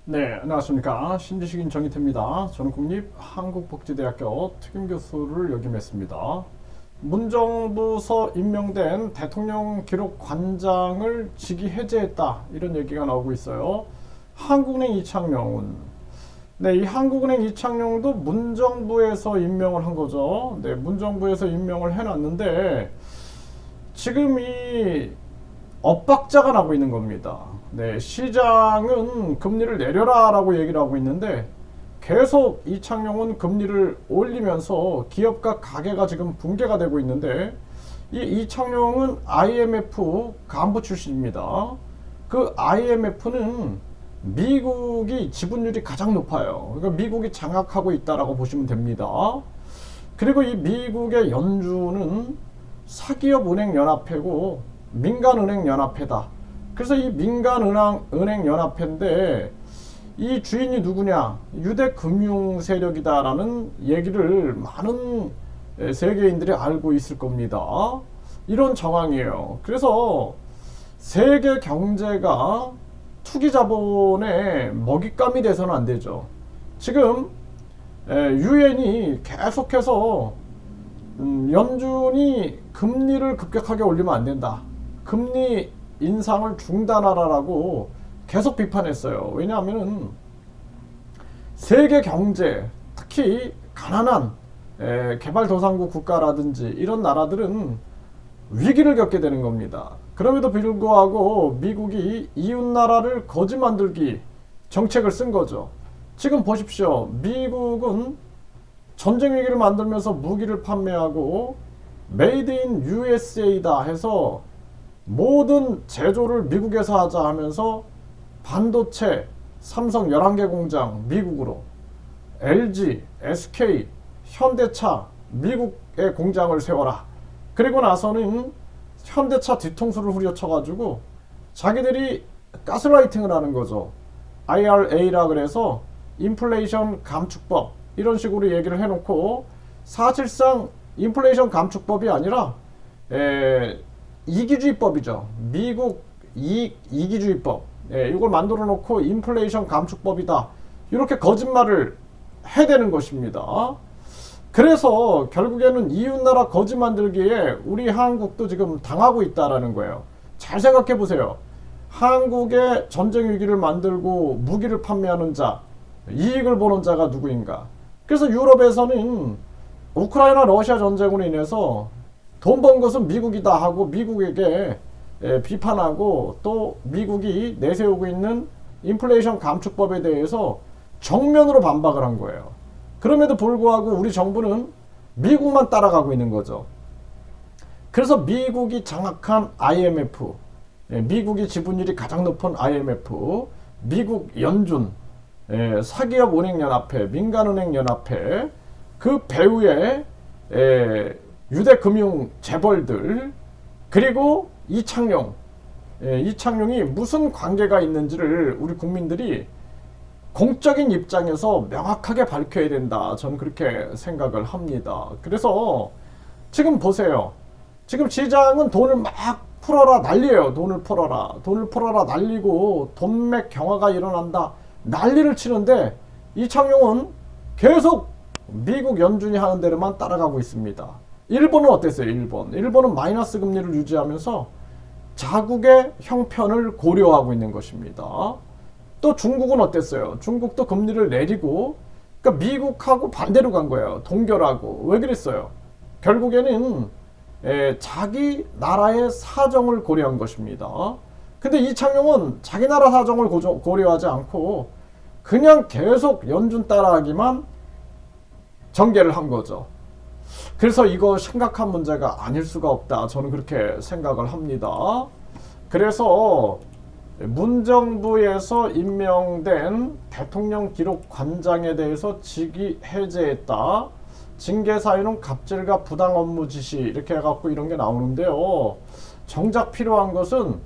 네, 안녕하십니까. 신지식인 정희태입니다. 저는 국립한국복지대학교 특임교수를 역임했습니다. 문정부서 임명된 대통령 기록관장을 직위 해제했다, 이런 얘기가 나오고 있어요. 한국은행 이창용은, 네, 이 한국은행 이창용도 문정부에서 임명을 한 거죠. 네, 문정부에서 임명을 해놨는데 지금 이 엇박자가 나고 있는 겁니다. 네, 시장은 금리를 내려라 라고 얘기를 하고 있는데 계속 이창용은 금리를 올리면서 기업과 가계가 지금 붕괴가 되고 있는데, 이 이창용은 IMF 간부 출신입니다. 그 IMF는 미국이 지분율이 가장 높아요. 그러니까 미국이 장악하고 있다라고 보시면 됩니다. 그리고 이 미국의 연준은 사기업은행연합회고 민간은행연합회다. 그래서 이 민간은행연합회인데 이 주인이 누구냐? 유대금융 세력이다라는 얘기를 많은 세계인들이 알고 있을 겁니다. 이런 정황이에요. 그래서 세계 경제가 투기 자본의 먹잇감이 돼서는 안 되죠. 지금 유엔이 계속해서 연준이 금리를 급격하게 올리면 안 된다, 금리 인상을 중단하라라고 계속 비판했어요. 왜냐하면 세계 경제, 특히 가난한 개발도상국 국가라든지 이런 나라들은 위기를 겪게 되는 겁니다. 그럼에도 불구하고 미국이 이웃나라를 거지 만들기 정책을 쓴 거죠. 지금 보십시오. 미국은 전쟁 위기를 만들면서 무기를 판매하고 메이드 인 USA다 해서 모든 제조를 미국에서 하자 하면서 반도체, 삼성 11개 공장 미국으로, LG, SK, 현대차 미국에 공장을 세워라. 그리고 나서는 현대차 뒤통수를 후려쳐가지고 자기들이 가스라이팅을 하는 거죠. IRA라 그래서 인플레이션 감축법 이런 식으로 얘기를 해놓고, 사실상 인플레이션 감축법이 아니라 이기주의법이죠. 미국 이기주의법. 이걸 만들어 놓고 인플레이션 감축법이다, 이렇게 거짓말을 해대는 것입니다. 그래서 결국에는 이웃나라 거지 만들기에 우리 한국도 지금 당하고 있다라는 거예요. 잘 생각해 보세요. 한국의 전쟁 위기를 만들고 무기를 판매하는 자, 이익을 보는 자가 누구인가? 그래서 유럽에서는 우크라이나 러시아 전쟁으로 인해서 돈 번 것은 미국이다 하고 미국에게 비판하고, 또 미국이 내세우고 있는 인플레이션 감축법에 대해서 정면으로 반박을 한 거예요. 그럼에도 불구하고 우리 정부는 미국만 따라가고 있는 거죠. 그래서 미국이 장악한 IMF, 미국이 지분율이 가장 높은 IMF, 미국 연준, 사기업 은행연합회, 민간은행연합회, 그 배후에 유대금융 재벌들, 그리고 이창용이 무슨 관계가 있는지를 우리 국민들이 공적인 입장에서 명확하게 밝혀야 된다, 저는 그렇게 생각을 합니다. 그래서 지금 보세요. 지금 시장은 돈을 막 풀어라 난리예요. 돈을 풀어라 난리고 돈맥 경화가 일어난다 난리를 치는데, 이창용은 계속 미국 연준이 하는 대로만 따라가고 있습니다. 일본은 어땠어요? 일본은 마이너스 금리를 유지하면서 자국의 형편을 고려하고 있는 것입니다. 또 중국은 어땠어요? 중국도 금리를 내리고, 그러니까 미국하고 반대로 간 거예요. 동결하고. 왜 그랬어요? 결국에는 자기 나라의 사정을 고려한 것입니다. 근데 이창용은 자기 나라 사정을 고려하지 않고 그냥 계속 연준 따라하기만 전개를 한 거죠. 그래서 이거 심각한 문제가 아닐 수가 없다, 저는 그렇게 생각을 합니다. 그래서 문정부에서 임명된 대통령 기록관장에 대해서 직위 해제했다, 징계 사유는 갑질과 부당 업무 지시, 이렇게 해갖고 이런 게 나오는데요. 정작 필요한 것은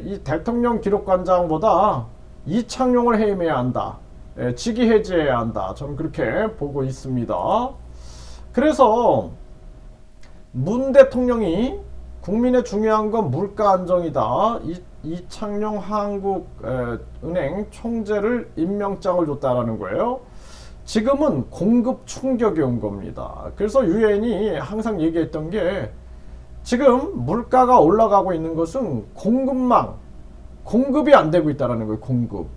이 대통령 기록관장보다 이창용을 해임해야 한다, 직위 해제해야 한다, 저는 그렇게 보고 있습니다. 그래서 문 대통령이 국민의 중요한 건 물가 안정이다, 이창용 한국은행 총재를 임명장을 줬다라는 거예요. 지금은 공급 충격이 온 겁니다. 그래서 유엔이 항상 얘기했던 게 지금 물가가 올라가고 있는 것은 공급이 안 되고 있다라는 거예요.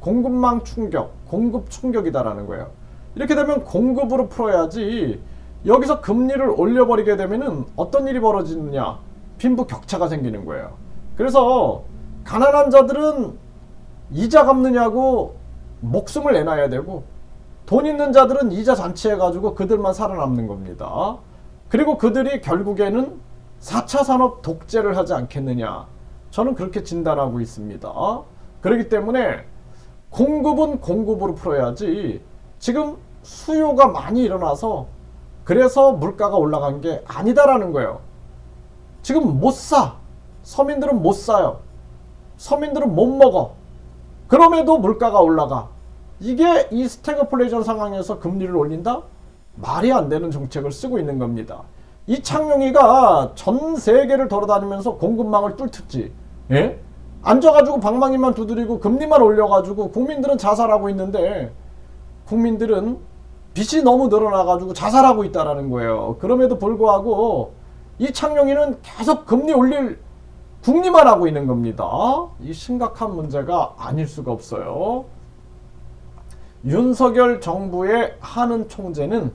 공급망 충격, 공급 충격이다라는 거예요. 이렇게 되면 공급으로 풀어야지 여기서 금리를 올려버리게 되면은 어떤 일이 벌어지느냐? 빈부 격차가 생기는 거예요. 그래서 가난한 자들은 이자 갚느냐고 목숨을 내놔야 되고 돈 있는 자들은 이자 잔치해가지고 그들만 살아남는 겁니다. 그리고 그들이 결국에는 4차 산업 독재를 하지 않겠느냐. 저는 그렇게 진단하고 있습니다. 그렇기 때문에 공급은 공급으로 풀어야지 지금 수요가 많이 일어나서 그래서 물가가 올라간 게 아니다라는 거예요. 지금 못 사. 서민들은 못 사요. 서민들은 못 먹어. 그럼에도 물가가 올라가. 이게 이 스태그플레이션 상황에서 금리를 올린다? 말이 안 되는 정책을 쓰고 있는 겁니다. 이창용이가 전 세계를 돌아다니면서 공급망을 뚫듯이 예? 앉아가지고 방망이만 두드리고 금리만 올려가지고 국민들은 자살하고 있는데 국민들은 빚이 너무 늘어나가지고 자살하고 있다라는 거예요. 그럼에도 불구하고 이창용이는 계속 금리 올릴 궁리만 하고 있는 겁니다. 이 심각한 문제가 아닐 수가 없어요. 윤석열 정부의 하는 총재는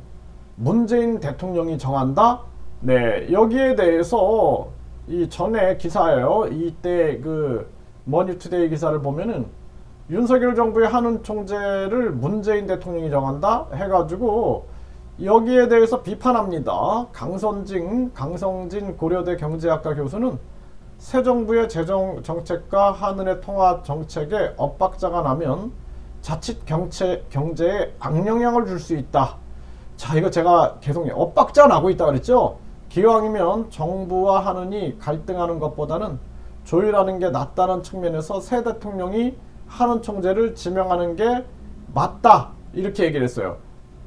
문재인 대통령이 정한다? 네, 여기에 대해서 이 전에 기사예요. 이때 그 머니투데이 기사를 보면은 윤석열 정부의 하는 총재를 문재인 대통령이 정한다? 해가지고 여기에 대해서 비판합니다. 강성진 고려대 경제학과 교수는 새 정부의 재정 정책과 한은의 통화 정책에 엇박자가 나면 자칫 경제에 악영향을 줄 수 있다. 자, 이거 제가 계속 엇박자 나고 있다 그랬죠? 기왕이면 정부와 한은이 갈등하는 것보다는 조율하는 게 낫다는 측면에서 새 대통령이 한은 총재를 지명하는 게 맞다. 이렇게 얘기를 했어요.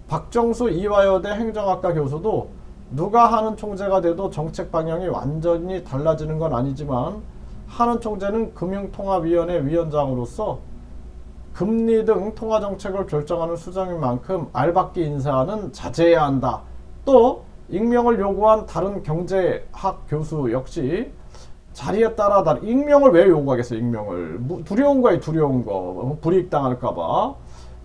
박정수 이화여대 행정학과 교수도 누가 한은 총재가 돼도 정책 방향이 완전히 달라지는 건 아니지만 한은 총재는 금융통화위원회 위원장으로서 금리 등 통화정책을 결정하는 수장인 만큼 알박기 인사는 자제해야 한다. 또 익명을 요구한 다른 경제학 교수 역시 자리에 따라 익명을 왜 요구하겠어요? 익명을 두려운 거예요. 두려운 거 불이익 당할까봐.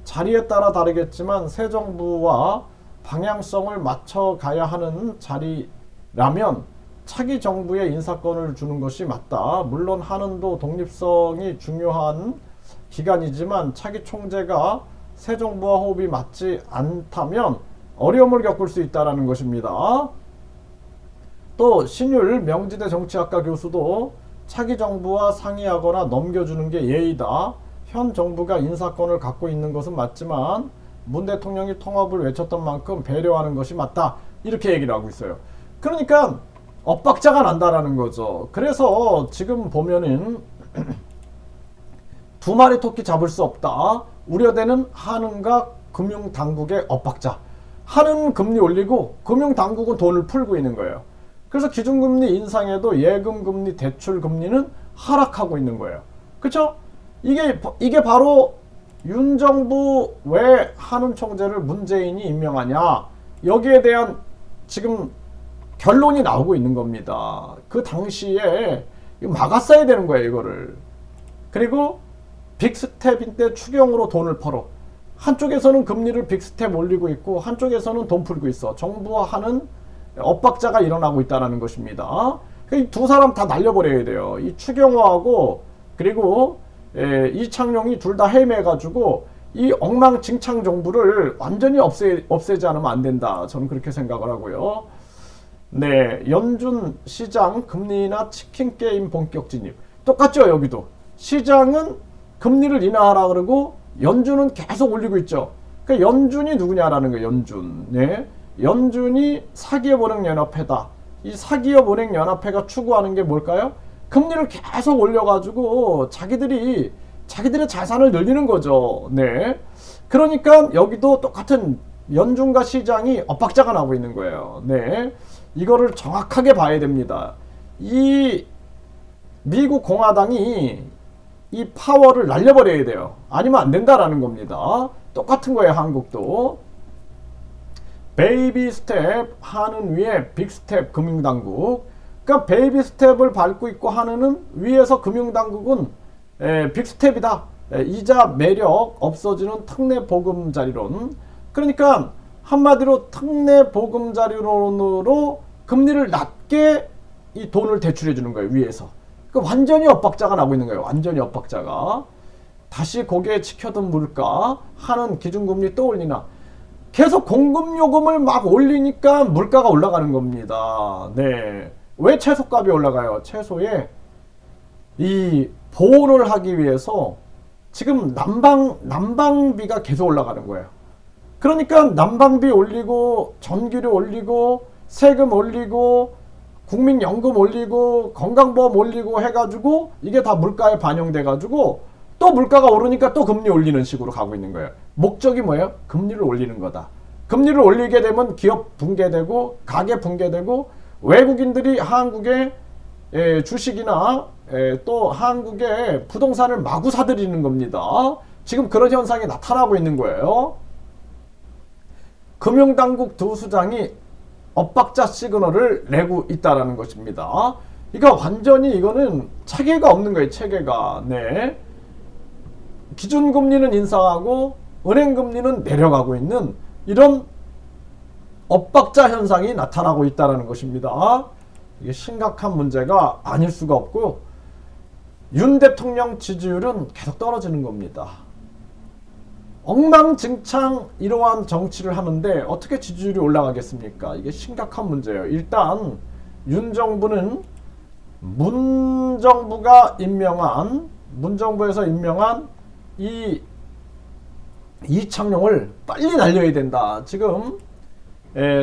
자리에 따라 다르겠지만 새 정부와 방향성을 맞춰가야 하는 자리라면 차기 정부에 인사권을 주는 것이 맞다. 물론 한은도 독립성이 중요한 기간이지만 차기 총재가 새 정부와 호흡이 맞지 않다면 어려움을 겪을 수 있다는 것입니다. 또 신율 명지대 정치학과 교수도 차기 정부와 상의하거나 넘겨주는 게 예의다. 현 정부가 인사권을 갖고 있는 것은 맞지만 문 대통령이 통합을 외쳤던 만큼 배려하는 것이 맞다. 이렇게 얘기를 하고 있어요. 그러니까 엇박자가 난다라는 거죠. 그래서 지금 보면은 두 마리 토끼 잡을 수 없다. 우려되는 한은과 금융당국의 엇박자. 한은 금리 올리고 금융당국은 돈을 풀고 있는 거예요. 그래서 기준금리 인상에도 예금금리, 대출금리는 하락하고 있는 거예요. 그렇죠? 이게 바로 윤 정부 왜 한은 총재를 문재인이 임명하냐. 여기에 대한 지금 결론이 나오고 있는 겁니다. 그 당시에 막았어야 되는 거예요, 이거를. 그리고 빅스텝인데 추경으로 돈을 벌어. 한쪽에서는 금리를 빅스텝 올리고 있고 한쪽에서는 돈 풀고 있어. 정부와 한은 엇박자가 일어나고 있다는 것입니다. 이 두 사람 다 날려버려야 돼요. 이 추경호하고 그리고 이창용이 둘 다 헤매가지고 이 엉망진창 정부를 완전히 없애지 않으면 안 된다. 저는 그렇게 생각을 하고요. 네, 연준 시장 금리나 치킨 게임 본격 진입. 똑같죠, 여기도. 시장은 금리를 인하하라 그러고 연준은 계속 올리고 있죠. 그러니까 연준이 누구냐라는 거예요. 연준. 네. 연준이 사기업은행연합회다. 이 사기업은행연합회가 추구하는 게 뭘까요? 금리를 계속 올려가지고 자기들의 자산을 늘리는 거죠. 네. 그러니까 여기도 똑같은 연준과 시장이 엇박자가 나고 있는 거예요. 네. 이거를 정확하게 봐야 됩니다. 이 미국 공화당이 이 파워를 날려버려야 돼요. 아니면 안 된다라는 겁니다. 똑같은 거예요. 한국도. 베이비 스텝 하는 위에 빅 스텝 금융당국. 그러니까 베이비 스텝을 밟고 있고 하는 위에서 금융당국은 빅 스텝이다. 이자 매력 없어지는 특례 보금자리론. 그러니까 한마디로 특례 보금자리론으로 금리를 낮게 이 돈을 대출해 주는 거예요. 위에서. 그러니까 완전히 엇박자가 나고 있는 거예요. 완전히 엇박자가. 다시 고개 지켜둔 물가 하는 기준금리 또 올리나. 계속 공급요금을 막 올리니까 물가가 올라가는 겁니다. 네. 왜 채소값이 올라가요? 채소에 이 보온을 하기 위해서 지금 난방비가 계속 올라가는 거예요. 그러니까 난방비 올리고 전기료 올리고 세금 올리고 국민연금 올리고 건강보험 올리고 해가지고 이게 다 물가에 반영돼가지고 또 물가가 오르니까 또 금리 올리는 식으로 가고 있는 거예요. 목적이 뭐예요? 금리를 올리는 거다. 금리를 올리게 되면 기업 붕괴되고 가게 붕괴되고 외국인들이 한국의 주식이나 또 한국의 부동산을 마구 사들이는 겁니다. 지금 그런 현상이 나타나고 있는 거예요. 금융당국 두 수장이 엇박자 시그널을 내고 있다라는 것입니다. 이거 완전히 이거는 체계가 없는 거예요. 체계가. 네. 기준금리는 인상하고 은행금리는 내려가고 있는 이런 엇박자 현상이 나타나고 있다는 것입니다. 이게 심각한 문제가 아닐 수가 없고요. 윤 대통령 지지율은 계속 떨어지는 겁니다. 엉망진창 이러한 정치를 하는데 어떻게 지지율이 올라가겠습니까? 이게 심각한 문제예요. 일단 윤 정부는 문정부에서 임명한 이 이창용을 빨리 날려야 된다. 지금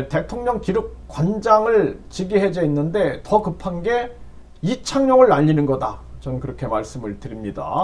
대통령 기록관장을 직위해제 있는데 더 급한 게 이창용을 날리는 거다. 저는 그렇게 말씀을 드립니다.